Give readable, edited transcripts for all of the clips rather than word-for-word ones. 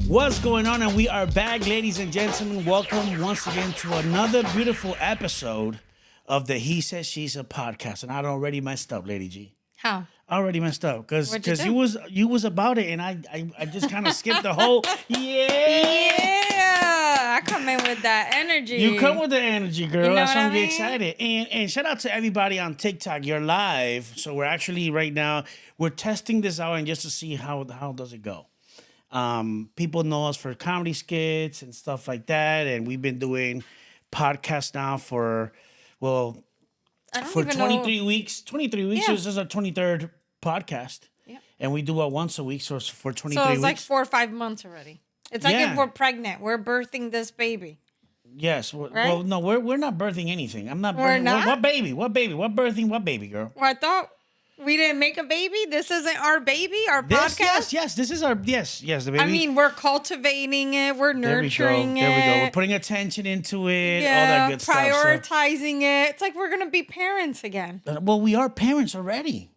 What's going on? And we are back, ladies and gentlemen. Welcome once again to another beautiful episode of the He Said She Said podcast. And I already messed up, Lady G. How? I already messed up because What'd you you was about it, and I just kind of skipped the whole Yeah, I come in with that energy. You come with the energy, girl. You know That's what why I I'm mean? excited. And shout out to everybody on TikTok. You're live, so we're actually right now we're testing this out and just to see how does it go. People know us for comedy skits and stuff like that, and we've been doing podcasts now for 23 weeks. 23 weeks. Yeah. This is our 23rd podcast. Yep. And we do it once a week, so for 23 So it's weeks. like 4 or 5 months already. It's like if we're pregnant, we're birthing this baby. Yes. Right? Well, no, we're not birthing anything. I'm not We're birthing. not? What baby? What baby? What birthing? What baby, girl? Well, I thought we didn't make a baby. This isn't our baby, our podcast. Yes. This is our yes, the baby. I mean, we're cultivating it. We're nurturing it. There we go. We're putting attention into it. All that good stuff. Prioritizing it. It's like we're gonna be parents again. Well, we are parents already.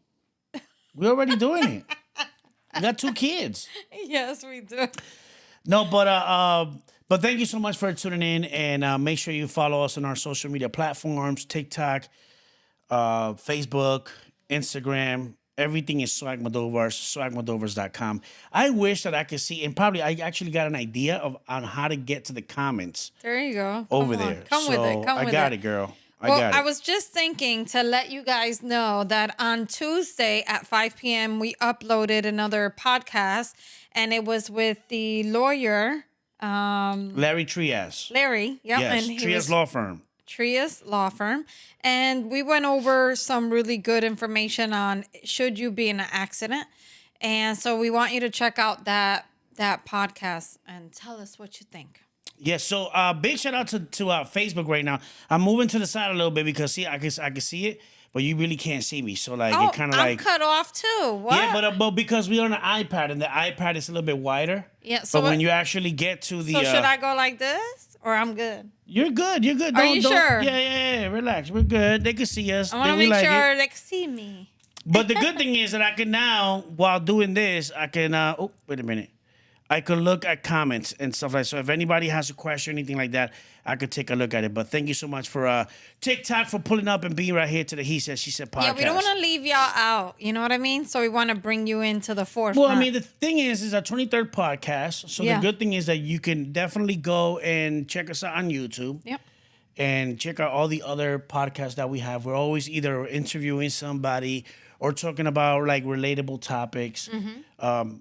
We're already doing it. We got 2 kids. Yes, we do. No, but thank you so much for tuning in, and make sure you follow us on our social media platforms: TikTok, Facebook, Instagram. Everything is SWAGmodovars, SWAGmodovars.com. I wish that I could see, and probably I actually got an idea on how to get to the comments. There you go. Over there. Come with it. I got it, girl. I was just thinking to let you guys know that on Tuesday at 5 p.m. we uploaded another podcast, and it was with the lawyer, Larry Trias. Larry. Yep. Yes, and Trias Law Firm. Trias Law Firm. And we went over some really good information on should you be in an accident. And so we want you to check out that podcast and tell us what you think. Yes, so big shout out to Facebook right now. I'm moving to the side a little bit because I can see it, but you really can't see me. So like it kind of like cut off too. What? Yeah, but because we're on an iPad and the iPad is a little bit wider. Yeah. So but when you actually get to the, so should I go like this or I'm good? You're good. Are you sure? Yeah. Relax. We're good. They can see us. I want to make sure they can see me. But the good thing is that I can now, while doing this, I can. Wait a minute. I could look at comments and stuff like that. So if anybody has a question or anything like that, I could take a look at it. But thank you so much for TikTok for pulling up and being right here to the He Said, She Said podcast. Yeah, we don't want to leave y'all out. You know what I mean? So we want to bring you into the forefront. Well, I mean, the thing is our 23rd podcast. So the good thing is that you can definitely go and check us out on YouTube. Yep. And check out all the other podcasts that we have. We're always either interviewing somebody or talking about like relatable topics. Mm-hmm.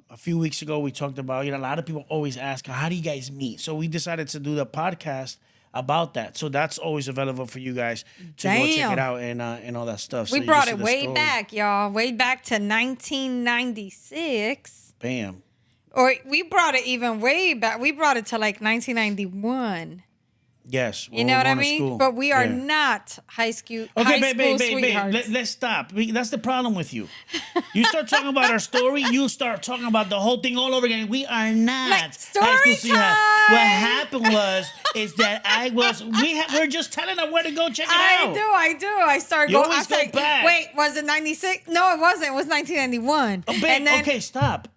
A few weeks ago, we talked about, a lot of people always ask, how do you guys meet? So we decided to do the podcast about that. So that's always available for you guys to go check it out and all that stuff. We so brought it way back, y'all. Way back to 1996. Bam. Or we brought it even way back. We brought it to like 1991. Yes. You know what I mean? But we are not high school sweethearts. Let's stop. That's the problem with you. You start talking about our story, you start talking about the whole thing all over again. We are not like story high school time. sweethearts. What happened is that we're just telling them where to go check it out. I do. I started You going. I always go said, back. wait, was it 96? No, it wasn't. It was 1991. Oh, babe, okay, stop.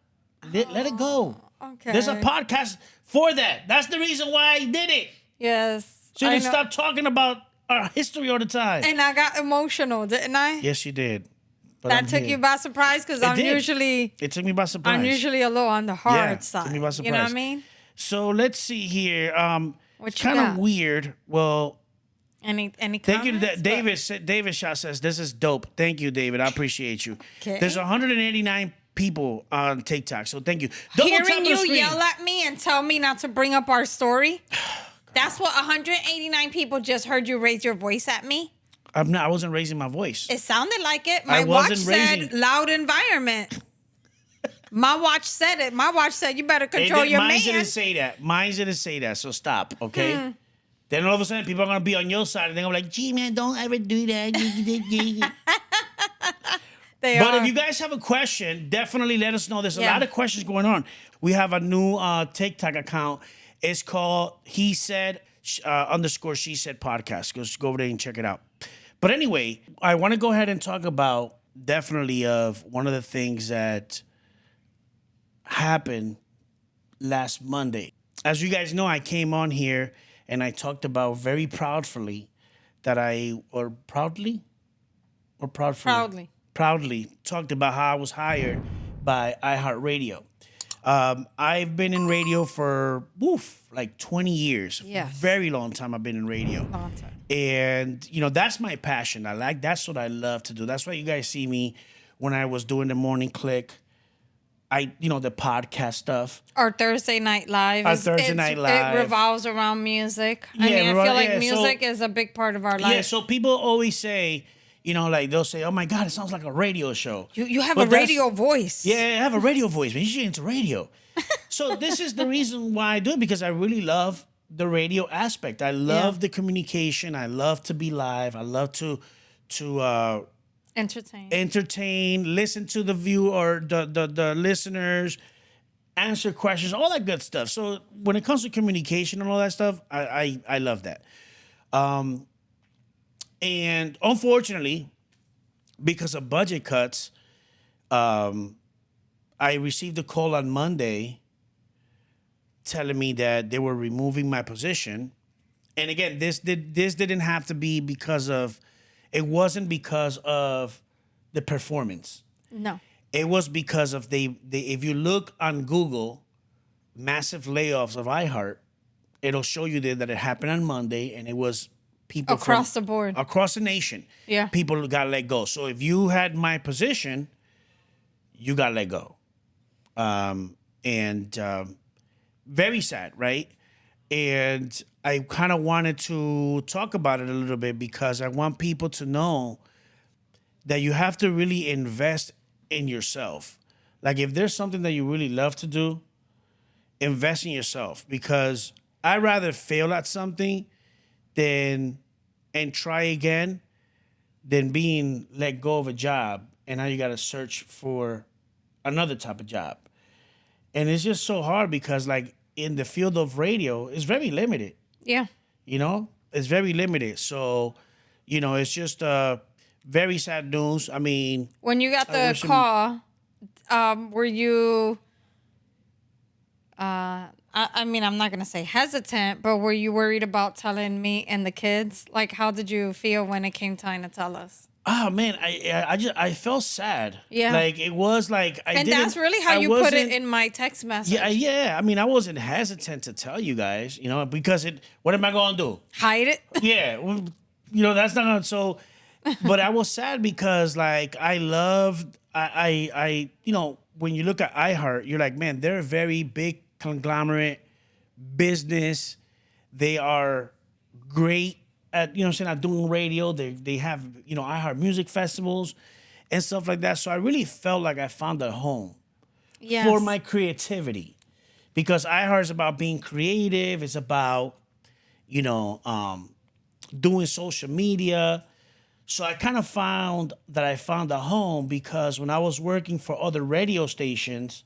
Let it go. Okay. There's a podcast for that. That's the reason why I did it. Yes. So you stop talking about our history all the time. And I got emotional, didn't I? Yes, you did. But that took you by surprise because it took me by surprise. I'm usually a little on the hard side. Took me by surprise. You know what I mean? So let's see here. It's kind of weird. Well, any comments? thank you to David Shaw says this is dope. Thank you, David. I appreciate you. Okay. There's 189 people on TikTok, so thank you. Hearing you yell at me and tell me not to bring up our story. That's what 189 people just heard you raise your voice at me. I wasn't raising my voice. It sounded like it. My watch said loud environment. My watch said it. My watch said you better control your man. Mine didn't say that. Mine didn't say that. So stop, okay? Then all of a sudden people are gonna be on your side and they're gonna be like, "Gee, man, don't ever do that." But if you guys have a question, definitely let us know. There's a lot of questions going on. We have a new TikTok account. It's called He Said _ She Said podcast. Go over there and check it out. But anyway, I want to go ahead and talk about definitely of one of the things that happened last Monday. As you guys know, I came on here and I talked about very proudly that proudly talked about how I was hired by Iheart. I've been in radio for like 20 years. Yes. Very long time I've been in radio. Long time. And, that's my passion. That's what I love to do. That's why you guys see me when I was doing the morning click. The podcast stuff. Our Thursday Night Live. It revolves around music. I feel like music is a big part of our life. Yeah, so people always say, like they'll say, oh my God, it sounds like a radio show. You have a radio voice. Yeah, I have a radio voice, man. You should get into radio. So this is the reason why I do it, because I really love the radio aspect. I love the communication. I love to be live. I love to entertain, listen to the view or the listeners, answer questions, all that good stuff. So when it comes to communication and all that stuff, I love that. And unfortunately, because of budget cuts, I received a call on Monday telling me that they were removing my position. And again, this didn't have to be because of, it wasn't because of the performance. No. It was because of if you look on Google, massive layoffs of Iheart, it'll show you there that it happened on Monday, and it was people across the board, across the nation. Yeah. People got let go. So if you had my position, you got let go. Very sad, right? And I kind of wanted to talk about it a little bit because I want people to know that you have to really invest in yourself. Like if there's something that you really love to do, invest in yourself, because I'd rather fail at something and try again than being let go of a job and now you got to search for another type of job. And it's just so hard because like in the field of radio, it's very limited. Yeah. It's very limited. So, it's just very sad news. I mean, when you got the call, were you, I'm not going to say hesitant, but were you worried about telling me and the kids? Like, how did you feel when it came time to tell us? Oh man, I felt sad. Yeah, like it was like and that's really how you put it in my text message. Yeah. I mean, I wasn't hesitant to tell you guys, because what am I gonna do? Hide it? Yeah, that's not so. But I was sad because like I loved when you look at Iheart, you're like, man, they're a very big conglomerate business. They are great at at doing radio. They have Iheart music festivals and stuff like that. So I really felt like I found a home for my creativity, because Iheart is about being creative. It's about doing social media. So I kind of found a home, because when I was working for other radio stations,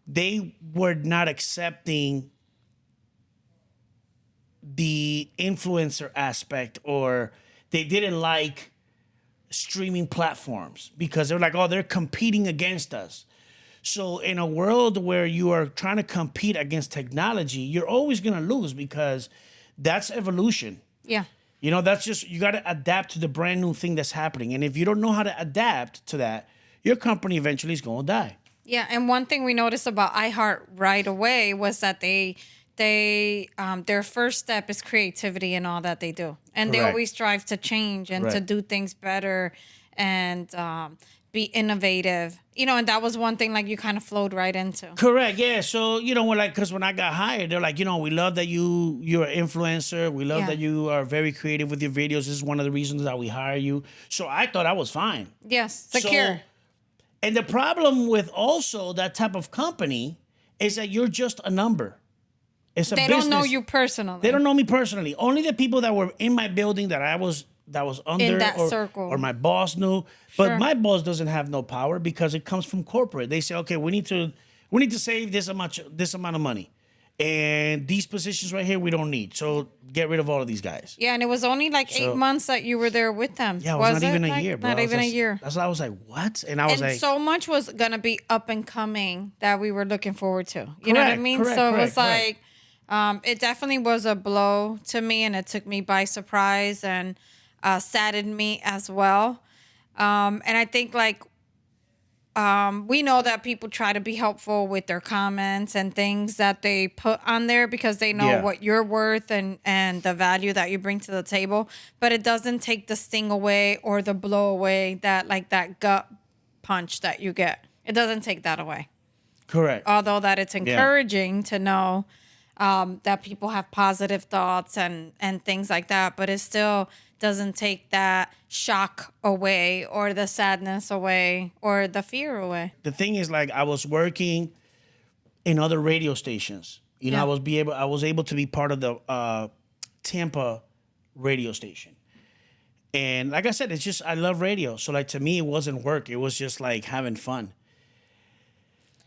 they were not accepting the influencer aspect, or they didn't like streaming platforms because they're like, oh, they're competing against us. So in a world where you are trying to compete against technology, you're always going to lose, because that's evolution. Yeah. That's just, you got to adapt to the brand new thing that's happening. And if you don't know how to adapt to that, your company eventually is going to die. Yeah. And one thing we noticed about Iheart right away was that their first step is creativity in all that they do. And Correct. They always strive to change and to do things better and be innovative. And that was one thing like you kind of flowed right into. Correct, yeah. So, because when I got hired, they're like, we love that you're an influencer. We love that you are very creative with your videos. This is one of the reasons that we hire you. So I thought I was fine. Yes, secure. And the problem with also that type of company is that you're just a number. It's a business. They don't know you personally. They don't know me personally. Only the people that were in my building that was under in that circle, or my boss knew. But my boss doesn't have no power because it comes from corporate. They say, okay, we need to save this amount of money, And these positions right here, we don't need. So get rid of all of these guys. Yeah, and it was only like 8 months that you were there with them. Yeah, it was not even a year, bro. Not even a year. That's why I was like, what? And I was And like, so much was gonna be up and coming that we were looking forward to. You know what I mean? Correct, so it was correct. like, it definitely was a blow to me, and it took me by surprise and saddened me as well. And I think like we know that people try to be helpful with their comments and things that they put on there because they know what you're worth and the value that you bring to the table. But it doesn't take the sting away or the blow away that like that gut punch that you get. It doesn't take that away. correct. Although that it's encouraging to know that people have positive thoughts and things like that, but it still doesn't take that shock away or the sadness away or the fear away. The thing is, like, I was working in other radio stations. You know, I was able to be part of the Tampa radio station. And like I said, it's just, I love radio. So like, to me, it wasn't work. It was just like having fun.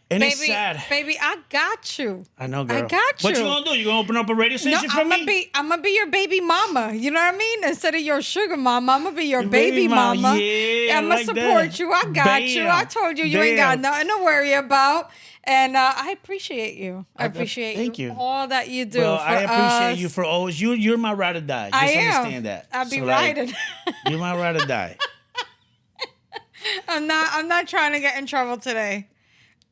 And Baby, it's sad. baby, I got you. I know, girl. I got you. What you gonna do? You gonna open up a radio station for me? I'm gonna be your baby mama. You know what I mean? Instead of your sugar mama, I'm gonna be your baby mama. Yeah, I'm gonna like support that. you. I got you. I told you you ain't got nothing to worry about. And I appreciate you. I appreciate thank you. all that you do. Well, for I appreciate us. you for always. You're my ride or die. Just I am. understand that. I'll be So, like, riding. You're my ride or die. I'm not trying to get in trouble today.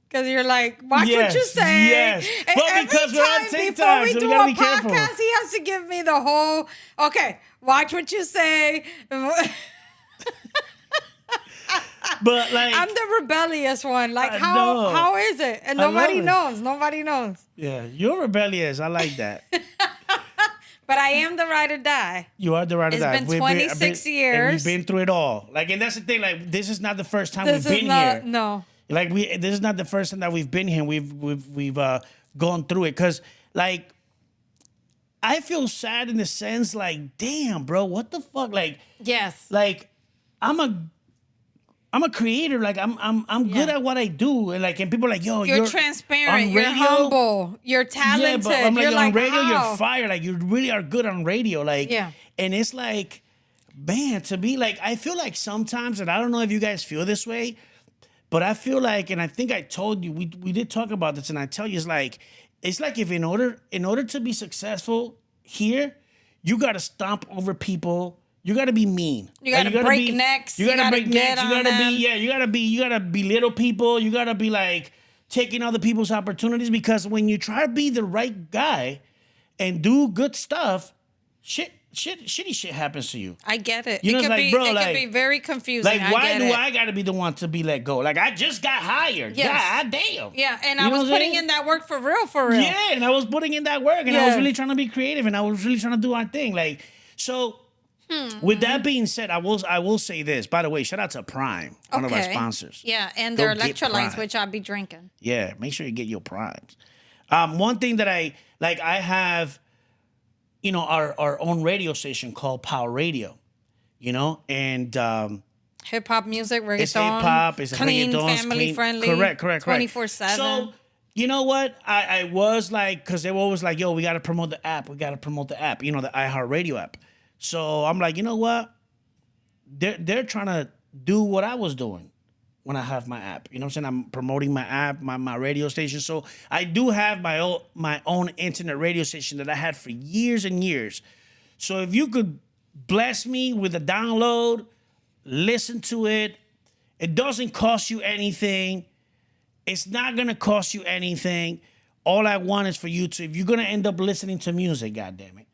Because you're like, watch Yes, what you say. yes. And Well, every because we're on time TikTok, before we so we do gotta a be careful. podcast, he has to give me the whole, okay, watch what you say. But like, I'm the rebellious one. Like, I know. how is it? And I love nobody it. knows. Nobody knows. yeah, you're rebellious. I like that. But I am the ride or die. You are the ride or It's die. been We've 26 and years. we've been through it all. Like, and that's the thing. Like, this is not the first time This we've is been not, here. no. Like, this is not the first time that we've been here. We've gone through it. Cause like, I feel sad in the sense like, damn, bro, what the fuck? Yes. Like, I'm a creator. Like, I'm good at what I do. And like, and people are like, yo, You're on transparent. You're radio? humble. You're talented. Yeah, but I'm like, you're on radio, how? you're fire. Like, you really are good on radio. Like, Yeah. and it's like, man, to be like, I feel like sometimes, and I don't know if you guys feel this way, but I feel like, and I think I told you, we did talk about this, and I tell you, it's like if in order to be successful here, you got to stomp over people. You got to be mean. You got to break necks. You got to break get necks. You on got to them. be, yeah, you got to belittle people. You got to be like taking other people's opportunities, because when you try to be the right guy and do good stuff, shitty shit happens to you. I get it. You know, it it's could like, be, bro, it like- could be very confusing. Like, why do it. I got to be the one to be let go? Like, I just got hired. Yes. God damn. Yeah, and You I know was what I'm putting saying? in that work for real, for real. Yeah, and I was putting in that work, and I was Yes. really trying to be creative, and I was really trying to do our thing. Like, so with that being said, I will say this. By the way, shout out to Prime, one of our sponsors. Yeah, and Go their get electrolytes, Prime. which I'll be drinking. Yeah, make sure you get your Primes. One thing that I have, you know, our own radio station called Power Radio, you know, and Hip hop music, reggaeton. it's hip hop, it's clean, reggaeton, it's family clean. friendly. Correct. 24/7. So, you know what? I was like, because they were always like, yo, we got to promote the app. We got to promote the app, you know, the Iheart Radio app. So I'm like, you know what? They're trying to do what I was doing when I have my app. You know what I'm saying? I'm promoting my app, my radio station. So I do have my own internet radio station that I had for years and years. So if you could bless me with a download, listen to it. It doesn't cost you anything. It's not going to cost you anything. All I want is for you to, if you're going to end up listening to music, goddammit,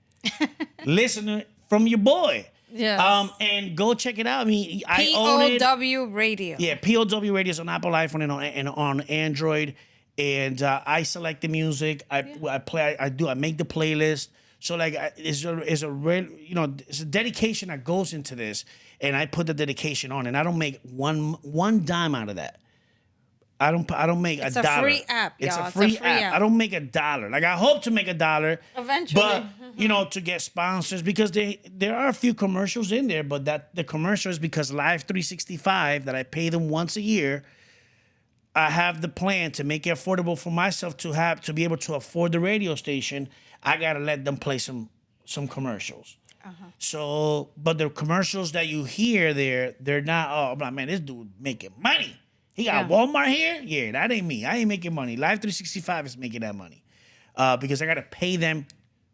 listen to it from your boy. Yes. And go check it out. I mean, I own it. POW Radio. Yeah, POW Radio is on Apple iPhone and on Android. And I select the music. I play. I make the playlist. So like, it's a real, you know, it's a dedication that goes into this, and I put the dedication on, and I don't make one dime out of that. I don't make It's a dollar. a free app, It's y'all. a free app. I don't make $1. Like, I hope to make $1 Eventually. but you know, to get sponsors, because there are a few commercials in there, but that the commercial is because Live 365 that I pay them once a year. I have the plan to make it affordable for myself to be able to afford the radio station. I gotta let them play some commercials. So, but the commercials that you hear there, they're not. Oh, I'm like, man, this dude making money. He got Yeah. Walmart here. Yeah, that ain't me. I ain't making money. Live 365 is making that money, because I gotta pay them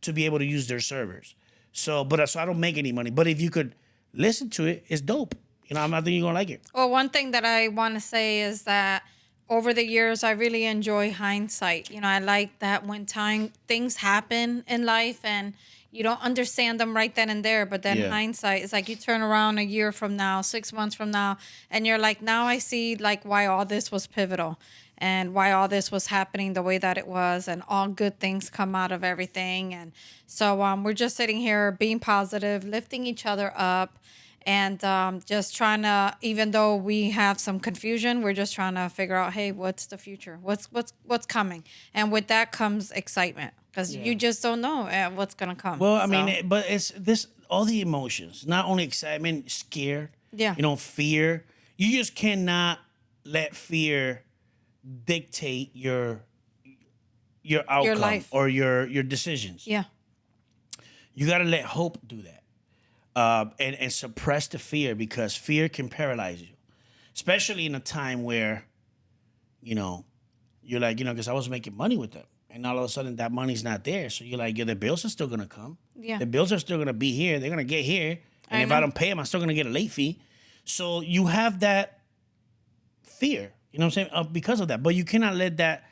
to be able to use their servers. So I don't make any money. But if you could listen to it, it's dope. You know, I think you're gonna like it. Well, one thing that I want to say is that over the years, I really enjoy hindsight. You know, I like that when things happen in life and you don't understand them right then and there, but then Yeah. hindsight is like you turn around a year from now, 6 months from now, and you're like, now I see like why all this was pivotal and why all this was happening the way that it was, and all good things come out of everything. And so we're just sitting here being positive, lifting each other up, and just trying to, even though we have some confusion, we're just trying to figure out, hey, what's the future? What's coming? And with that comes excitement, because you just don't know what's gonna come. Well, I So, mean, but it's this all the emotions, not only excitement, scared, Yeah. you know, fear. You just cannot let fear dictate your outcome life. or your decisions. yeah, You got to let hope do that, and suppress the fear, because fear can paralyze you, especially in a time where, you know, you're like, you know, because I was making money with them, and all of a sudden that money's not there. So you're like, yeah, the bills are still gonna come. Yeah. The bills are still gonna be here. They're gonna get here, and I if I know. don't pay them, I'm still gonna get a late fee. So you have that fear, you know what I'm saying, because of that. But you cannot let that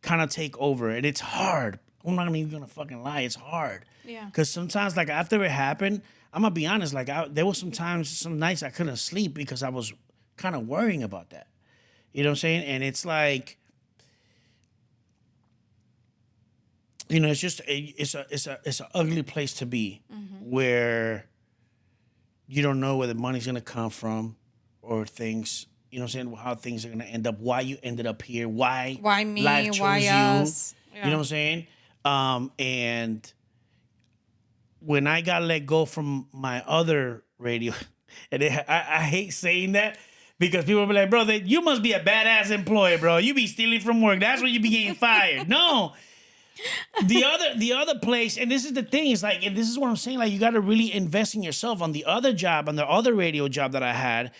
kind of take over, and it's hard. I'm not even gonna fucking lie, it's hard. Yeah. Because sometimes, like after it happened, I'm gonna be honest. Like there was some nights I couldn't sleep because I was kind of worrying about that. You know what I'm saying? And it's like, you know, it's just it's an ugly place to be, where you don't know where the money's gonna come from, or things. You know what I'm saying? How things are gonna end up. Why you ended up here? Why me? life chose Why you? us? You know what I'm saying? And when I got let go from my other radio, and I hate saying that, because people be like, bro, you must be a badass employee, bro. You be stealing from work. That's when you be getting fired. No. The other place, and this is the thing, is like, and this is what I'm saying, like, you got to really invest in yourself. On the other job, on the other radio job that I had,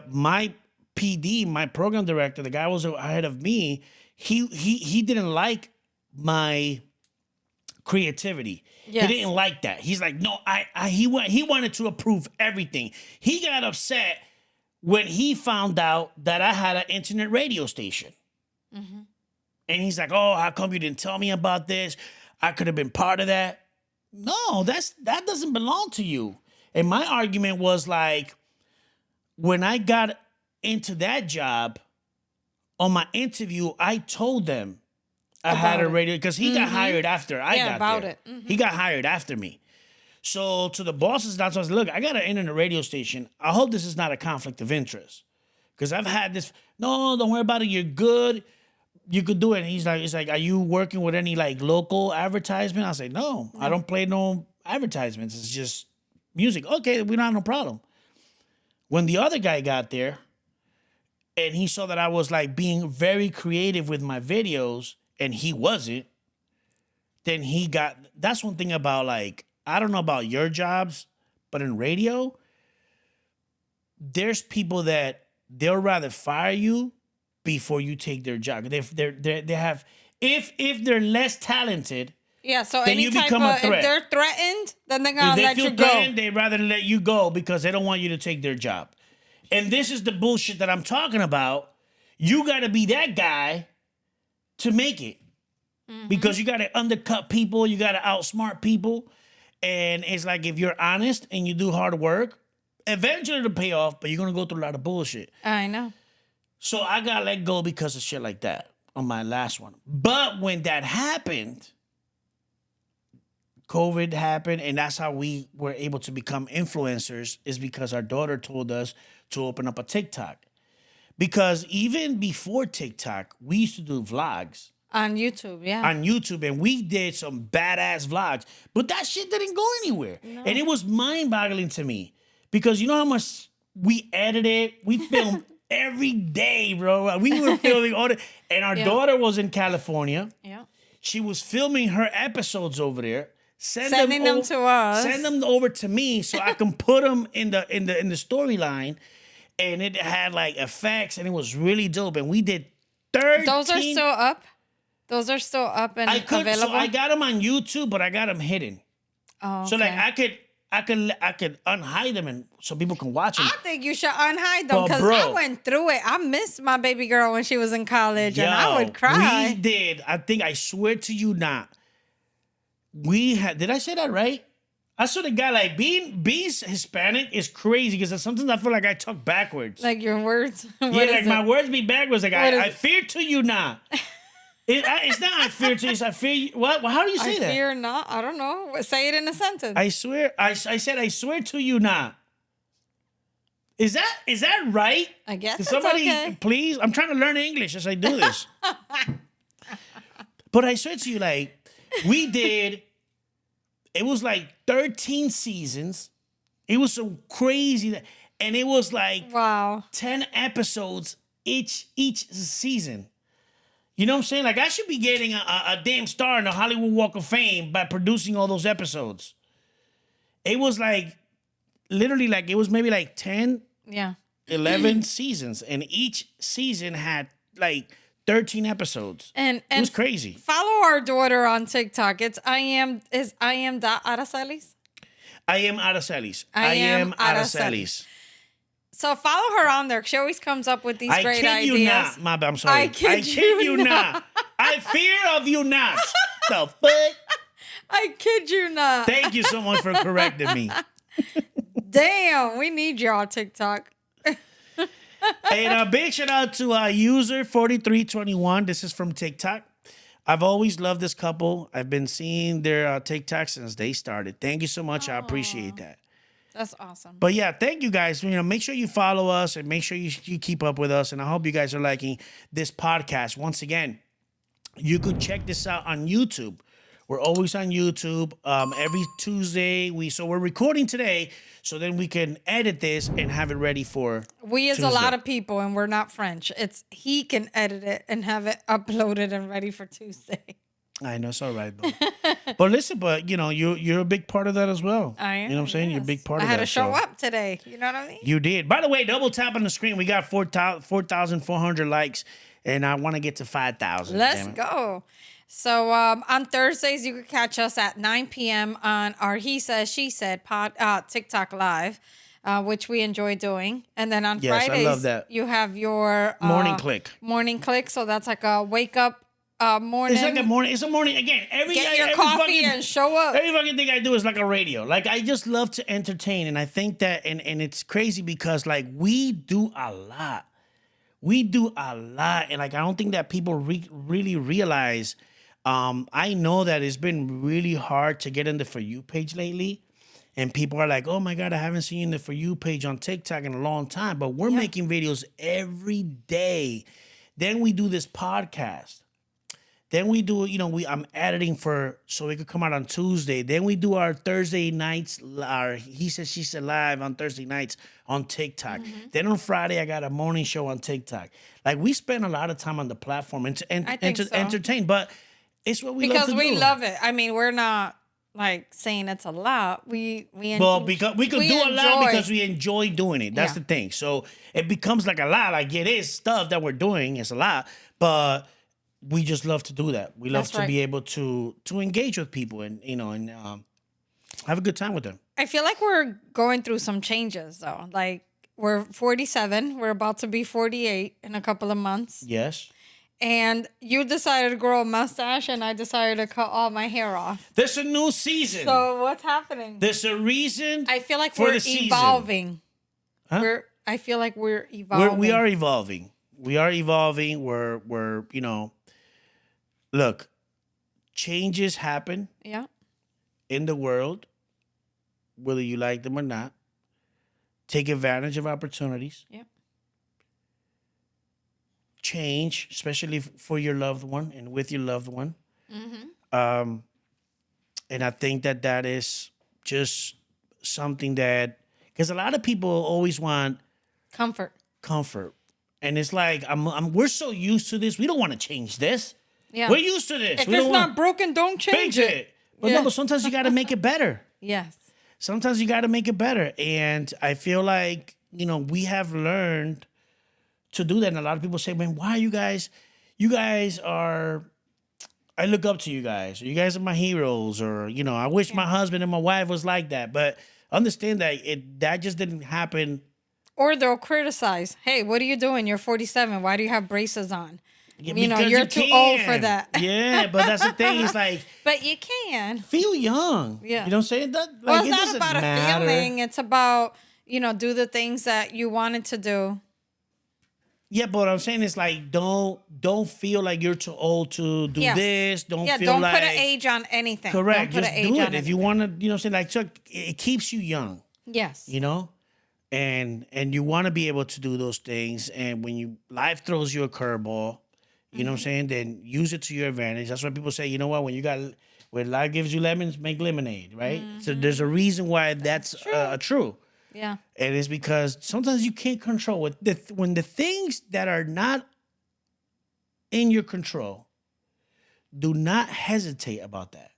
my PD, my program director, the guy was ahead of me, he didn't like my creativity. Yes. He didn't like that. He's like, no, he wanted to approve everything. He got upset when he found out that I had an internet radio station. And he's like, oh, how come you didn't tell me about this? I could have been part of that. No, that doesn't belong to you. And my argument was like, when I got into that job, on my interview, I told them I had a radio, because he got hired after I got about there. it. He got hired after me. So to the bosses, that's what I said, look, I got an internet radio station. I hope this is not a conflict of interest. Because I've had this, no, don't worry about it. You're good. You could do it. And he's like, are you working with any like local advertisement? I say, no, I don't play no advertisements. It's just music. Okay, we don't have no problem. When the other guy got there and he saw that I was like being very creative with my videos and he wasn't, then that's one thing about, like, I don't know about your jobs, but in radio, there's people that they'll rather fire you before you take their job. They have, if they're less talented, Yeah, so then any you type become of, a threat. if they're threatened, then they're if gonna they let feel you go. threatened, they'd rather let you go because they don't want you to take their job. And this is the bullshit that I'm talking about. You got to be that guy to make it. Because you got to undercut people, you got to outsmart people. And it's like, if you're honest and you do hard work, eventually it'll pay off, but you're going to go through a lot of bullshit. I know. So I got let go because of shit like that on my last one. But when that happened, COVID happened, and that's how we were able to become influencers, is because our daughter told us to open up a TikTok. Because even before TikTok, we used to do vlogs On YouTube, yeah. on YouTube, and we did some badass vlogs, but that shit didn't go anywhere. And it was mind-boggling to me, because you know how much we edited, we filmed every day, bro. We were filming all the, and our daughter was in California. Yeah. She was filming her episodes over there, Sending them to us. send them over to me so I can put them in the storyline, and it had like effects, and it was really dope. And we did 13. Those are still up. Those are still up and available. So I got them on YouTube, but I got them hidden. Oh, So like okay. I could unhide them and so people can watch them. I think you should unhide them But, because bro, I went through it. I missed my baby girl when she was in college, and I would cry. We did. I think I swear to you not. We had. Did I say that right? I swear to God, like being Hispanic is crazy because sometimes I feel like I talk backwards. Like your words. Yeah, like my words be backwards. Like I fear to you not. It's not I fear to you. It's I fear you. What? How do you say that? I fear not. I don't know. Say it in a sentence. I swear. I said I swear to you not. Is that right? I guess Can it's somebody okay. please? I'm trying to learn English as I do this. But I swear to you, like we did. It was like 13 seasons. It was so crazy, and it was like Wow. 10 episodes each season. You know what I'm saying? Like I should be getting a damn star in the Hollywood Walk of Fame by producing all those episodes. It was like literally like it was maybe like 10, Yeah. 11 seasons, and each season had like 13 episodes. And It was crazy. follow our daughter on TikTok. It's I am Aracelis. I am Aracelis. I am Aracelis. So follow her on there. She always comes up with these I great kid ideas. you not. My bad, I'm sorry. I kid you not. I fear of you not. The fuck? I kid you not. Thank you so much for correcting me. Damn, we need y'all TikTok. And a big shout out to user 4321. This is from TikTok. I've always loved this couple. I've been seeing their TikTok since they started. Thank you so much. I appreciate that. That's awesome. But yeah, thank you guys. Make sure you follow us and make sure you keep up with us. And I hope you guys are liking this podcast. Once again, you could check this out on YouTube. We're always on YouTube every Tuesday. We're recording today, so then we can edit this and have it ready for We is Tuesday. a lot of people, and we're not French. He can edit it and have it uploaded and ready for Tuesday. I know it's all right, though. But listen, you're a big part of that as well. I am. You know what I'm saying? Yes. You're a big part I of that. had to show so. up today. You know what I mean? You did. By the way, double tap on the screen. We got 4,400 likes, and I want to get to 5,000. Let's go. So on Thursdays, you can catch us at 9 p.m. on our He Said, She Said TikTok Live, which we enjoy doing. And then on Yes, I Fridays, love that. you have your Morning click. Morning click. So that's like a wake up morning. It's like a morning. It's a morning again. Get your coffee and show up. Every fucking thing I do is like a radio. Like I just love to entertain, and I think that, and it's crazy because like we do a lot. We do a lot, and like I don't think that people really realize. I know that it's been really hard to get in the For You page lately. And people are like, oh my God, I haven't seen the For You page on TikTok in a long time. But we're making videos every day. Then we do this podcast. Then we do, I'm editing so it could come out on Tuesday. Then we do our Thursday nights, our He Said, She Said live on Thursday nights on TikTok. Mm-hmm. Then on Friday, I got a morning show on TikTok. Like we spend a lot of time on the platform and to entertain. But it's what we love to do. Because we love it. I mean, we're not like saying it's a lot. Because we could do a lot because we enjoy doing it. That's the thing. So it becomes like a lot. Like it is stuff that we're doing. It's a lot, but we just love to do that. We love to be able to engage with people and have a good time with them. I feel like we're going through some changes though. Like we're 47. We're about to be 48 in a couple of months. Yes. And you decided to grow a mustache, and I decided to cut all my hair off. There's a new season. So what's happening? There's a reason. I feel like for we're the season. evolving. Huh? I feel like we're evolving. We are evolving. We are evolving. We're look, changes happen. Yeah. In the world, whether you like them or not. Take advantage of opportunities. Yeah. Change, especially for your loved one and with your loved one. Mm-hmm. And I think that is just something that, because a lot of people always want comfort. And it's like we're so used to this. We don't want to change this. Yeah. We're used to this. If we it's don't not want broken, don't change fix it. it. But no, but sometimes you got to make it better. Yes. Sometimes you got to make it better. And I feel like, we have learned to do that. And a lot of people say, man, why you guys are, I look up to you guys. You guys are my heroes. Or, I wish my husband and my wife was like that. But understand that just didn't happen. Or they'll criticize. Hey, what are you doing? You're 47. Why do you have braces on? Yeah, You're too old for that. Yeah, but that's the thing. It's like, but you can feel young. Yeah. You know what I'm saying? Well, it it's not doesn't about matter. a feeling. It's about, do the things that you wanted to do. Yeah, but what I'm saying is like, don't feel like you're too old to do this. Don't feel don't like, put an age on anything. correct. Don't put Just an age do on it if you want to. You know what I'm saying? Like, so it keeps you young. Yes. And you want to be able to do those things. And when life throws you a curveball, you know what I'm saying? Then use it to your advantage. That's why people say, you know what? When life gives you lemons, make lemonade, right? So there's a reason why that's true. Yeah. And it's because sometimes you can't control it. When the things that are not in your control, do not hesitate about that.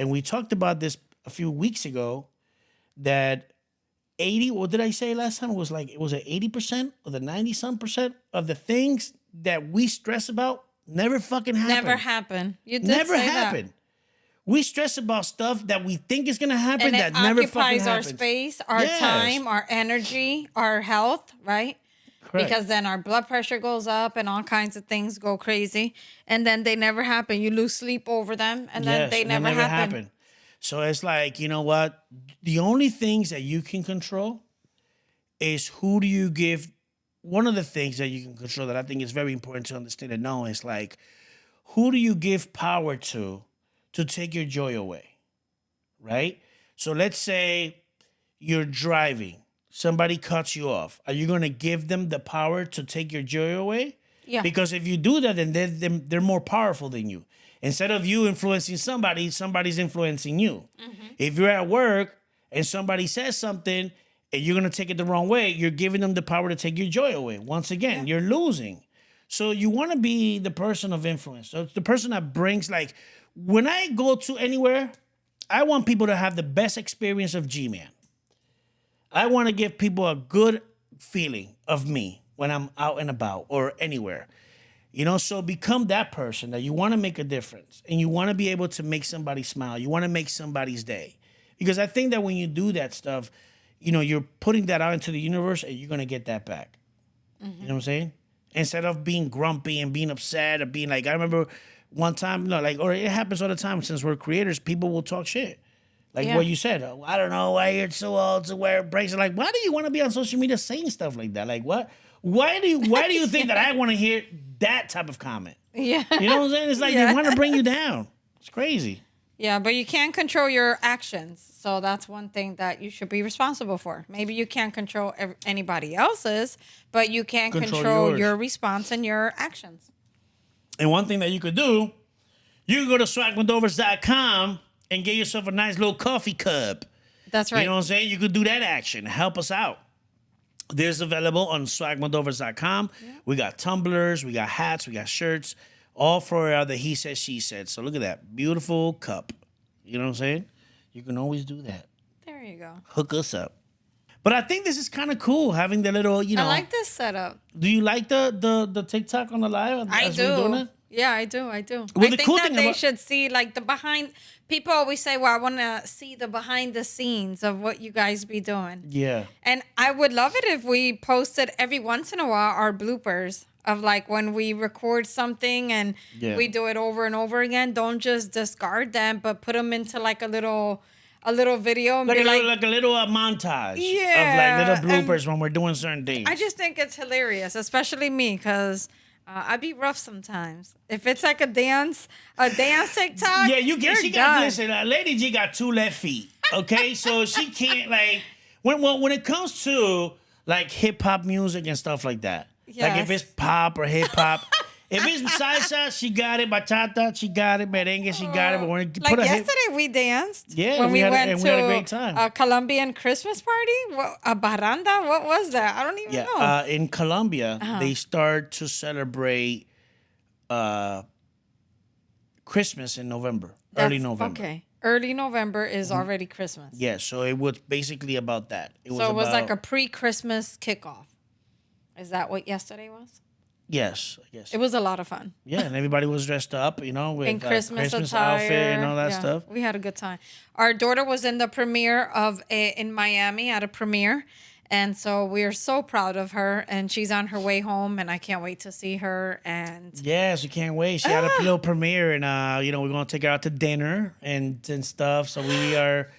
And we talked about this a few weeks ago that 80, what did I say last time? It was 80% or the 90-some% of the things that we stress about never fucking happen. Never happen. You did Never say happen. That. We stress about stuff that we think is gonna happen And that it never fucking occupies our happens. space, our time, our energy, our health, right? Correct. Because then our blood pressure goes up and all kinds of things go crazy. And then they never happen. You lose sleep over them and then they never happen. So it's like, you know what? The only things that you can control is who do you give. One of the things that you can control that I think is very important to understand and know is like, who do you give power to take your joy away, right? So let's say you're driving. Somebody cuts you off. Are you going to give them the power to take your joy away? Yeah. Because if you do that, then they're more powerful than you. Instead of you influencing somebody, somebody's influencing you. Mm-hmm. If you're at work and somebody says something and you're going to take it the wrong way, you're giving them the power to take your joy away. Once again, you're losing. So you want to be the person of influence. So it's the person that brings, like, when I go to anywhere, I want people to have the best experience of Gman. I want to give people a good feeling of me when I'm out and about or anywhere. So become that person that you want to make a difference and you want to be able to make somebody smile. You want to make somebody's day. Because I think that when you do that stuff, you're putting that out into the universe and you're going to get that back. Mm-hmm. You know what I'm saying? Instead of being grumpy and being upset or being like, I remember one time, or it happens all the time since we're creators, people will talk shit. Like what you said, I don't know why you're so old to wear braces. Like, why do you want to be on social media saying stuff like that? Like, what? Why do you think that I want to hear that type of comment? Yeah. You know what I'm saying? It's like they want to bring you down. It's crazy. Yeah, but you can't control your actions. So that's one thing that you should be responsible for. Maybe you can't control anybody else's, but you can control your response and your actions. And one thing that you could do, you can go to SWAGmodovars.com and get yourself a nice little coffee cup. That's right. You know what I'm saying? You could do that action. Help us out. There's available on SWAGmodovars.com. Yeah. We got tumblers, we got hats, we got shirts, all for the he said, she said. So look at that. Beautiful cup. You know what I'm saying? You can always do that. There you go. Hook us up. But I think this is kind of cool having the little, I like this setup. Do you like the TikTok on the live? I do. We're doing it? Yeah, I do. Well, I think cool that thing they should see like the behind. People always say, well, I want to see the behind the scenes of what you guys be doing. Yeah. And I would love it if we posted every once in a while our bloopers of like when we record something and we do it over and over again. Don't just discard them, but put them into like a little video and like be like a little montage of like little bloopers when we're doing certain things. I just think it's hilarious, especially me, because I be rough sometimes. If it's like a dance TikTok, yeah, she got listen. Lady G got 2 left feet. Okay, so she can't like when it comes to like hip hop music and stuff like that. Yes. Like if it's pop or hip hop, If it's salsa, she got it. Bachata, she got it. Merengue, she got it. But when Like yesterday, we danced. Yeah, when we we had went and to we had a great time. a Colombian Christmas party. What, a baranda? What was that? I don't even know. In Colombia, they start to celebrate Christmas in November, early November. Okay, early November is already Christmas. Yeah, so it was basically about that. It was like a pre-Christmas kickoff. Is that what yesterday was? Yes, I guess. It was a lot of fun. Yeah, and everybody was dressed up, with In Christmas attire, outfit and all that stuff. We had a good time. Our daughter was in the premiere in Miami at a premiere, and so we're so proud of her. And she's on her way home, and I can't wait to see her. And yes, we can't wait. She had a little premiere, and we're gonna take her out to dinner and stuff. So we are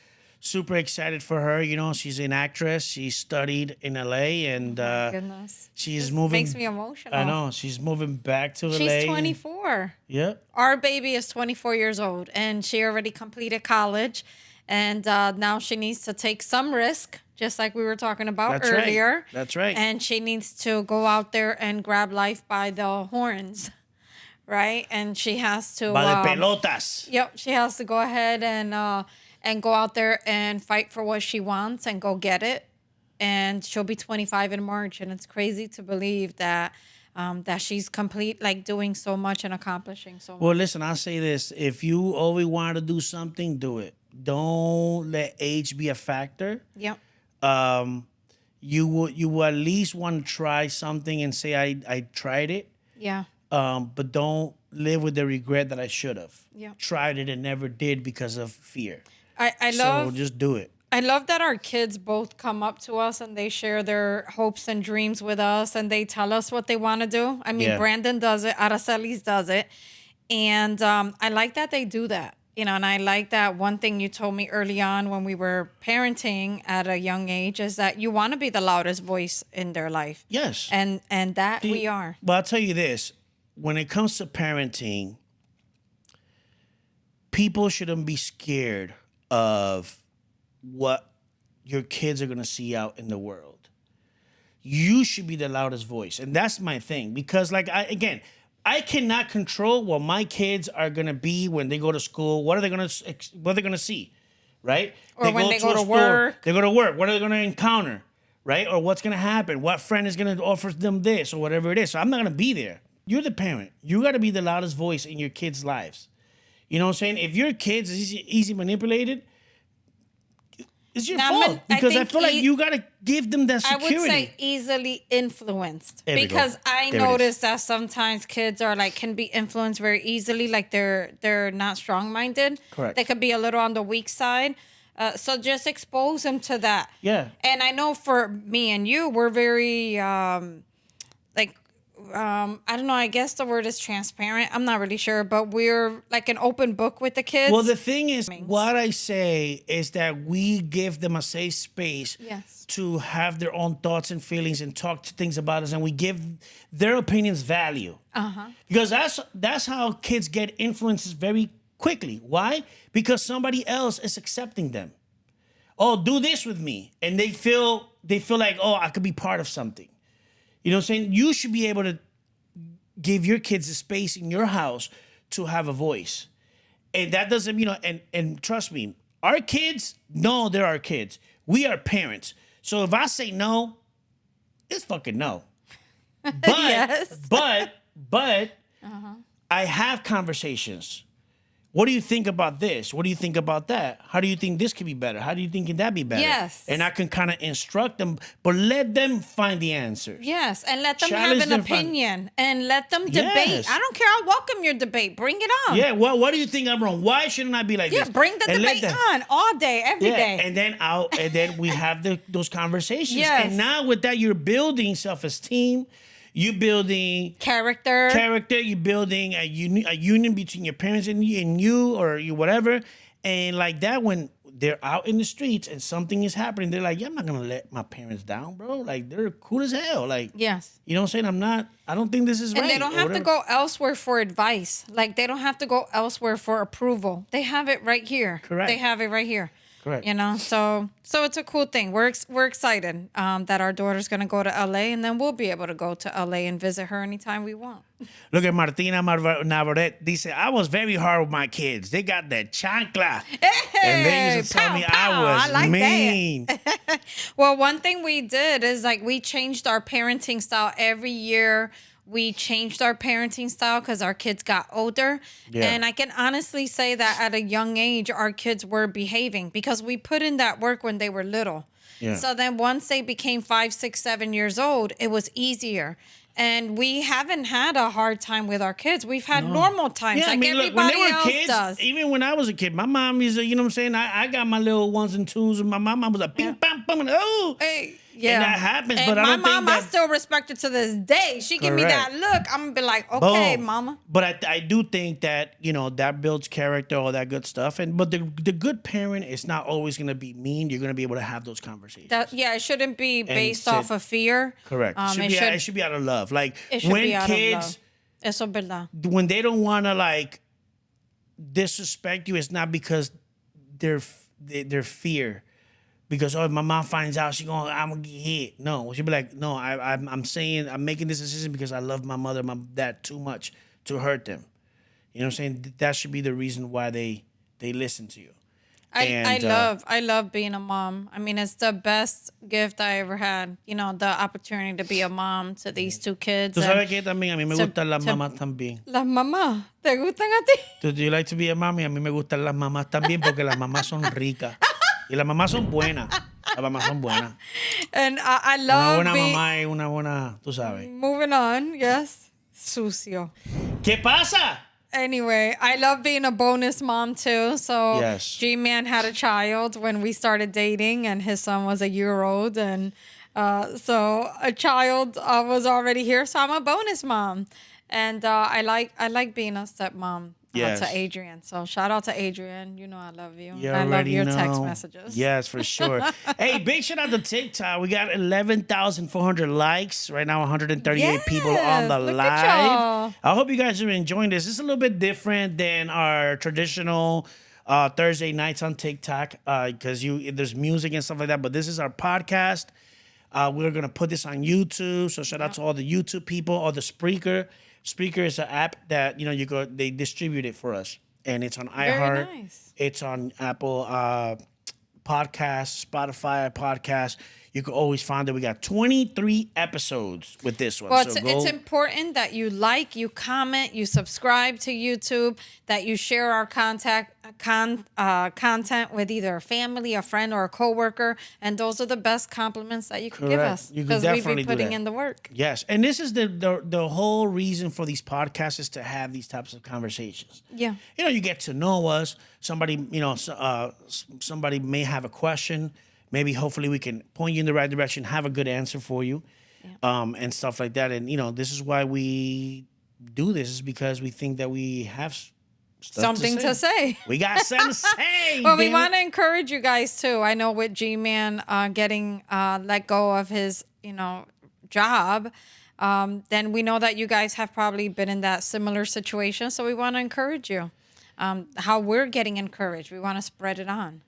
super excited for her. She's an actress. She studied in LA, and goodness, she's this moving. Makes me emotional. I know she's moving back to LA. She's 24. Yep. Our baby is 24 years old, and she already completed college, and now she needs to take some risk, just like we were talking about earlier. Right. That's right. And she needs to go out there and grab life by the horns, right? And she has to by the pelotas. Yep, she has to go ahead and go out there and fight for what she wants and go get it. And she'll be 25 in March, and it's crazy to believe that she's doing so much and accomplishing so much. Well, listen, I'll say this: if you always want to do something, do it. Don't let age be a factor. Yep. You will at least want to try something and say I tried it. Yeah. But don't live with the regret that I should have. Yeah. Tried it and never did because of fear. So just do it. I love that our kids both come up to us and they share their hopes and dreams with us, and they tell us what they want to do. I mean, Brandon does it, Aracelis does it, and I like that they do that. And I like that one thing you told me early on when we were parenting at a young age is that you want to be the loudest voice in their life. Yes. And that we are. But I'll tell you this, when it comes to parenting, people shouldn't be scared of what your kids are going to see out in the world. You should be the loudest voice. And that's my thing. Because I cannot control what my kids are going to be when they go to school. What are they going to see? Right? Or when they go to work. They go to work. What are they going to encounter? Right? Or what's going to happen? What friend is going to offer them this or whatever it is. So I'm not going to be there. You're the parent. You got to be the loudest voice in your kids' lives. You know what I'm saying? If your kids is easy manipulated, it's your fault. Because I feel like you got to give them that security. I would say easily influenced. There we go. Because I There it noticed that sometimes kids are can be influenced very easily. Like they're not strong-minded. Correct. They could be a little on the weak side. So just expose them to that. Yeah. And I know for me and you, we're very I don't know, I guess the word is transparent. I'm not really sure, but we're like an open book with the kids. Well, the thing is, what I say is that we give them a safe space to have their own thoughts and feelings and talk to things about us, and we give their opinions value. Because that's how kids get influences very quickly. Why? Because somebody else is accepting them. Oh, do this with me. And they feel like, oh, I could be part of something. You know what I'm saying? You should be able to give your kids a space in your house to have a voice. And that doesn't, and trust me, our kids, no, they're our kids. We are parents. So if I say no, it's fucking no. But, but I have conversations. What do you think about this? What do you think about that? How do you think this could be better? How do you think that be better? Yes. And I can kind of instruct them, but let them find the answers. Yes, and let them Challenge have an them opinion and let them debate. Yes. I don't care. I'll welcome your debate. Bring it on. Yeah, what do you think I'm wrong? Why shouldn't I be like this? Yeah, bring the debate on all day, every day. And then we have those conversations. Yes. And now with that, you're building self-esteem. You're building character. You're building a union between your parents and you or you whatever. And like that, when they're out in the streets and something is happening, they're like, yeah, I'm not going to let my parents down, bro. Like, they're cool as hell. Like, yes. You know what I'm saying? I don't think this is right. And they don't have to go elsewhere for advice. Like, they don't have to go elsewhere for approval. They have it right here. Correct. They have it right here. Correct. You know, so it's a cool thing. We're excited that our daughter's gonna go to LA, and then we'll be able to go to LA and visit her anytime we want. Look at Martina Navarrete. Dice, I was very hard with my kids. They got that chancla. And they used to tell me I was like mean. Well, one thing we did is like we changed our parenting style every year. We changed our parenting style because our kids got older. Yeah. And I can honestly say that at a young age, our kids were behaving because we put in that work when they were little. Yeah. So then once they became 5, 6, 7 years old, it was easier. And we haven't had a hard time with our kids. We've had normal times Yeah, like I mean, look, everybody when they were else kids, does. even when I was a kid, my mom used to, you know what I'm saying? I got my little ones and twos, and my mom was like, bing, bam, bam, and oh. Hey, yeah. And that happens, And but I my don't think mom, that... I still respect her to this day. She give me that Correct. look, I'm gonna be like, okay, Boom. mama. But I do think that, you know, that builds character, all that good stuff. But the good parent is not always going to be mean. You're going to be able to have those conversations. It shouldn't be based sit- off of fear. Correct. It should be out of love. Like, It should when be out of kids, love. Eso es verdad. when they don't want to, like, disrespect you, it's not because they're fear. Because if my mom finds out, I'm gonna get hit. No, she'll be like, no, I'm saying I'm making this decision because I love my mother, my dad too much to hurt them. You know what I'm saying? That should be the reason why they listen to you. I love being a mom. I mean, it's the best gift I ever had. You know, the opportunity to be a mom to these two kids. ¿Tú sabes qué también? A mí me gustan las to- mamás también. Las mamás, ¿te gustan a ti? Do you like to be a mommy? A mí me gustan las mamás también porque las mamás son ricas. Y las mamás son buenas. Las mamás son buenas. And I Una love buena being... mamá y una buena, tú sabes. Moving on, yes. Sucio. ¿Qué pasa? Anyway, I love being a bonus mom too. So Yes. Gman had a child when we started dating, and his son was a year old, and so a child was already here. So I'm a bonus mom, and I like being a stepmom. Yes. To Adrian. So shout out to Adrian. You know I love you. You I love already your know. text messages. Yes, for sure. Hey, big shout out to TikTok. We got 11,400 likes. Right now, 138 people on the Yes, look live. at y'all. I hope you guys are enjoying this. It's a little bit different than our traditional Thursday nights on TikTok because there's music and stuff like that. But this is our podcast. We're going to put this on YouTube. So shout out to all the YouTube people or the Spreaker. Spreaker is an app that, you know, they distribute it for us. And it's on Iheart. Very nice. It's on Apple Podcasts, Spotify Podcasts. You can always find that we got 23 episotent with this one. Well, so it's important that you like, you comment, you subscribe to YouTube, that you share our content with either a family, a friend, or a coworker. And those are the best compliments that you can give Correct. us You can because we've definitely been do putting that. in the work. Yes, and this is the whole reason for these podcasts is to have these types of conversations. Yeah. You know, you get to know us. Somebody, you know, somebody may have a question. Maybe, hopefully, we can point you in the right direction, have a good answer for you, and stuff like that. And, you know, this is why we do this, is because we think that we have stuff Something to say. We got something to say. Well, we damn want it. to encourage you guys, too. I know with G-Man getting let go of his, you know, job, then we know that you guys have probably been in that similar situation. So we want to encourage you. How we're getting encouraged. We want to spread it on.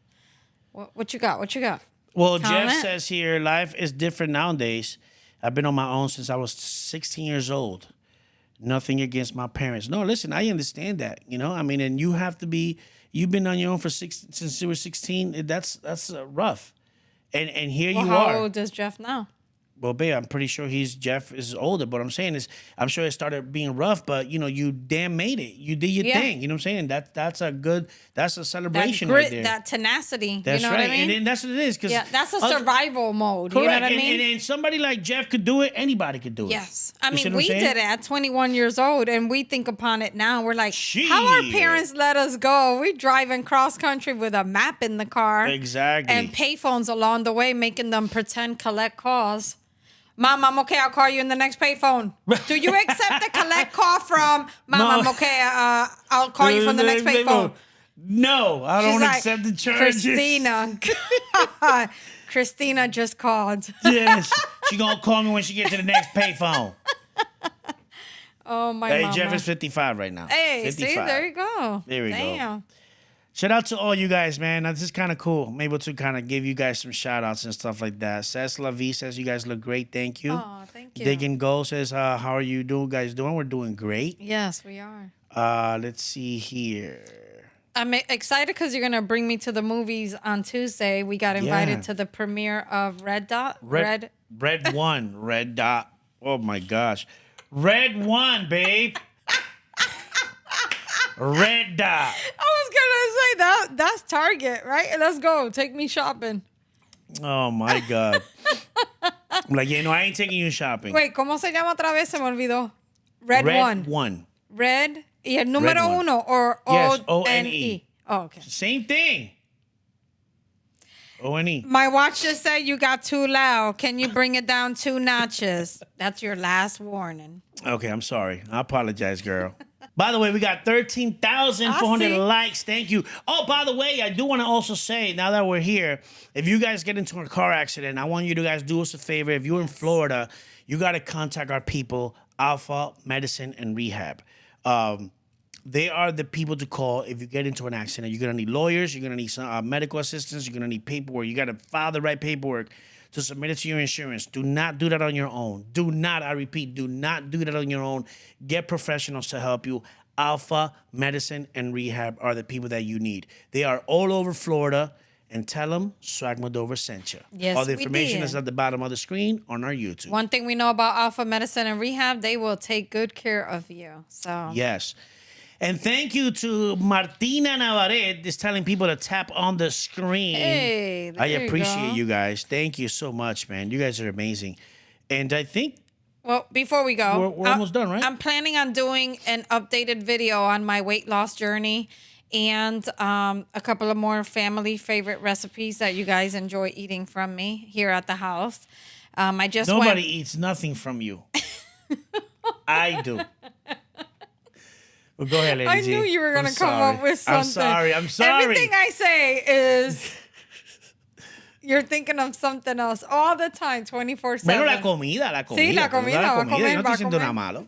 What you got? What you got? Well, Comment? Jeff says here, life is different nowadays. I've been on my own since I was 16 years old. Nothing against my parents. No, listen, I understand that. You know, I mean, and you have to be. You've been on your own since you were 16. That's rough. And here you How are. old is Jeff now? Well, babe, I'm pretty sure Jeff is older. But what I'm saying is, I'm sure it started being rough, but you know, you damn made it. You did your thing. You know what I'm saying? That's a celebration That grit, right there. that tenacity. That's you know right. what I mean? And then that's what it is. Yeah, that's a survival mode. Correct. You know what I mean? And then somebody like Jeff could do it. Anybody could do it. Yes. I You see mean, what we I'm saying? did it at 21 years old, and we think upon it now. We're like, Shit. how our parents let us go? We driving cross country with a map in the car. Exactly. And payphones along the way, making them pretend collect calls. Mom, I'm okay. I'll call you in the next payphone. Do you accept a collect call from Mom? No. I'm okay. I'll call you from the next payphone. No, I don't She's like, accept the charges. Christina. Christina just called. Yes. She gonna call me when she gets to the next payphone. Oh, my Hey, mama. Jeff is 55 right now. Hey, 55. see, there you go. There we go. Damn. Shout out to all you guys, man. This is kind of cool. I'm able to kind of give you guys some shout outs and stuff like that. Says La V says you guys look great. Thank you. Oh, thank you. Dig and Go says, how are you guys doing? We're doing great. Yes, we are. Let's see here. I'm excited because you're gonna bring me to the movies on Tuesday. We got invited to the premiere of Red Dot. Red One. Red Dot. Oh my gosh. Red One, babe. Red Dot. I was gonna say that's Target, right? Let's go. Take me shopping. Oh my God. I'm like, I ain't taking you shopping. Wait, ¿cómo se llama otra vez? Se me olvidó. Red One. Red y el número uno or yes, O-N-E. Oh, okay. Same thing. O-N-E. My watch just said you got too loud. Can you bring it down 2 notches? That's your last warning. Okay, I'm sorry. I apologize, girl. By the way, we got 13,400 likes. Thank you. Oh, by the way, I do want to also say, now that we're here, if you guys get into a car accident, I want you to guys do us a favor. If you're in Florida, you got to contact our people, Alpha Medicine and Rehab. They are the people to call if you get into an accident. You're going to need lawyers. You're going to need some medical assistance. You're going to need paperwork. You got to file the right paperwork to submit it to your insurance. Do not do that on your own. Do not, I repeat, do not do that on your own. Get professionals to help you. Alpha Medicine and Rehab are the people that you need. They are all over Florida. And tell them SWAGmodovars sent you. Yes, all the information is at the bottom of the screen on our YouTube. One thing we know about Alpha Medicine and Rehab, they will take good care of you. So yes. And thank you to Martina Navarrete is telling people to tap on the screen. Hey, there I you appreciate go. you guys. Thank you so much, man. You guys are amazing. And I think well, before we go, we're almost done, right? I'm planning on doing an updated video on my weight loss journey and a couple of more family favorite recipes that you guys enjoy eating from me here at the house. Nobody eats nothing from you. I do. Well, go ahead, Lady I G. knew you were going to come sorry. up with something. I'm sorry. Everything I say is you're thinking of something else all the time, 24/7. Bueno, la comida. Sí, la comida. Yo no estoy va a diciendo comer. nada malo.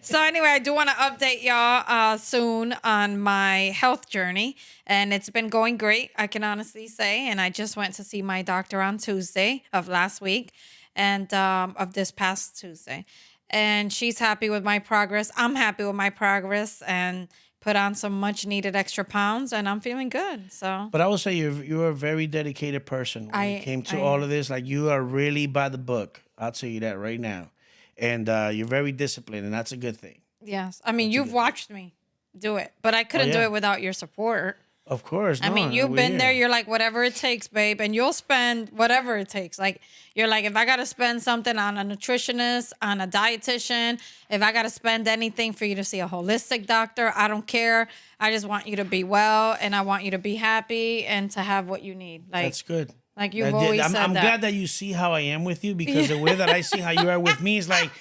So anyway, I do want to update y'all soon on my health journey. And it's been going great, I can honestly say. And I just went to see my doctor on Tuesday of last week and of this past Tuesday. And she's happy with my progress. I'm happy with my progress and put on some much needed extra pounds and I'm feeling good. So, but I will say you're a very dedicated person when it came to all of this. Like you are really by the book. I'll tell you that right now. And you're very disciplined and that's a good thing. Yes. I mean, you've watched me do it, but I couldn't do it without your support. Of course. I mean, you've been there. You're like, whatever it takes, babe. And you'll spend whatever it takes. Like, you're like, if I got to spend something on a nutritionist, on a dietitian, if I got to spend anything for you to see a holistic doctor, I don't care. I just want you to be well and I want you to be happy and to have what you need. Like, that's good. Like you've always said I'm that. glad that you see how I am with you because the way that I see how you are with me is like,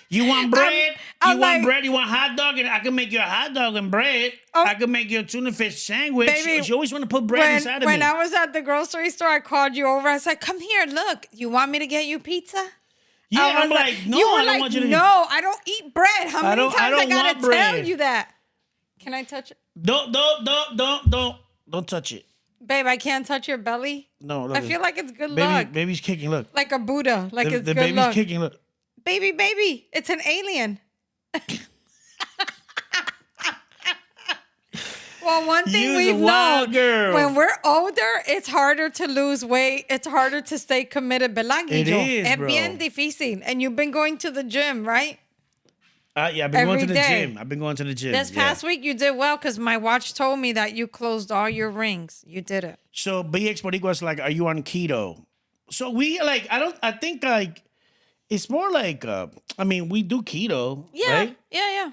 you want bread? You want bread? You want hot dog? And I can make you a hot dog and bread. I can make you a tuna fish sandwich. Baby, you always want to put bread inside of me. When I was at the grocery store, I called you over. I said, come here, look. You want me to get you pizza? Yeah, I'm like, no, I don't want you to. No, I don't eat bread. How many times I gotta tell you that? Can I touch it? Don't touch it. Babe, I can't touch your belly. No, look, I feel like it's good luck. Baby's kicking. Look, like a Buddha. Like it's the good baby's luck. kicking. Look, baby, it's an alien. Well, one thing we've known, when we're older, it's harder to lose weight. It's harder to stay committed. ¿Verdad, it Guillo? is, Es bro. bien difícil. And you've been going to the gym, right? Yeah, I've been going to the gym. I've been going to the gym. This past week, you did well because my watch told me that you closed all your rings. You did it. So BX Boricua's like, are you on keto? So we like, I think like, it's more like, I mean, we do keto, right? Yeah.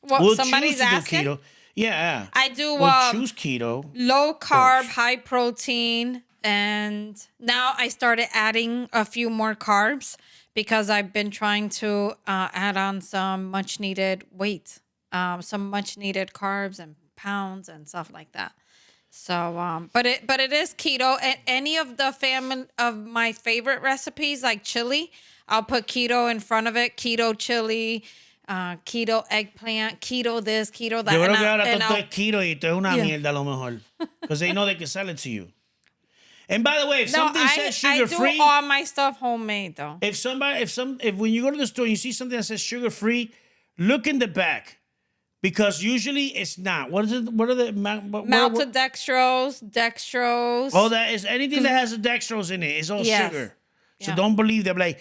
Well, we'll somebody's asking. Do keto. Yeah. I do. We'll choose keto. Low carb, high protein, and now I started adding a few more carbs because I've been trying to add on some much needed weight, some much needed carbs and pounds and stuff like that. So, but it is keto. Any of the family of my favorite recipes, like chili, I'll put keto in front of it. Keto chili, keto eggplant, keto this, keto that. Yo creo and que ahora and todo es keto y esto es una Yeah. mierda a lo mejor. Because they know they can sell it to you. And by the way, if no, something says I sugar do free, all my stuff homemade though. if when you go to the store and you see something that says sugar free, look in the back. Because usually it's not. What is it? What are the Maltodextrose. Oh, that is anything that has a dextrose in it is all Yes. sugar. So Yeah. don't believe them. Like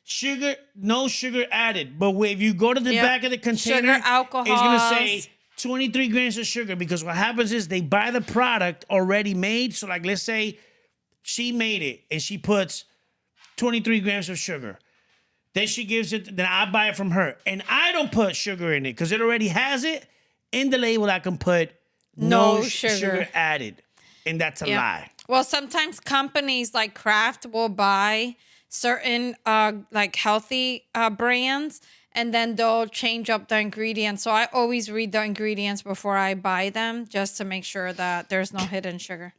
sugar, no sugar added. But if you go to the Yep. back of the container, Sugar, alcohols. it's gonna say 23 grams of sugar. Because what happens is they buy the product already made. So like let's say she made it and she puts 23 grams of sugar. Then she gives it, then I buy it from her. And I don't put sugar in it because it already has it in the label. I can put no sugar added. And that's a lie. Well, sometimes companies like Kraft will buy certain like healthy brands and then they'll change up the ingredients. So I always read the ingredients before I buy them just to make sure that there's no hidden sugar.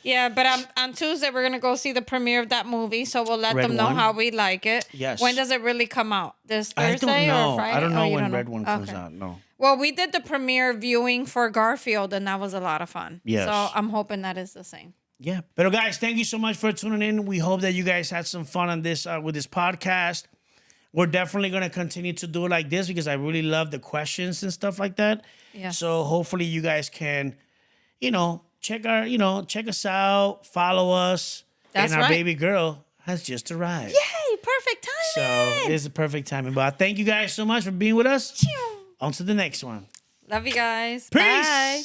Yeah, but on Tuesday, we're going to go see the premiere of that movie. So we'll let them know how we like it. Yes. When does it really come out? This I Thursday don't know. or Friday? I don't know you when don't Red One comes Okay. out. No. Well, we did the premiere viewing for Garfield, and that was a lot of fun. Yes. So I'm hoping that is the same. Yeah. But guys, thank you so much for tuning in. We hope that you guys had some fun on this with this podcast. We're definitely going to continue to do it like this because I really love the questions and stuff like that. Yeah. So hopefully you guys can, check us out, follow us. That's and our right. baby girl has just arrived. Yay! Perfect timing. So it's the perfect timing. But thank you guys so much for being with us. On to the next one. Love you guys. Peace. Bye.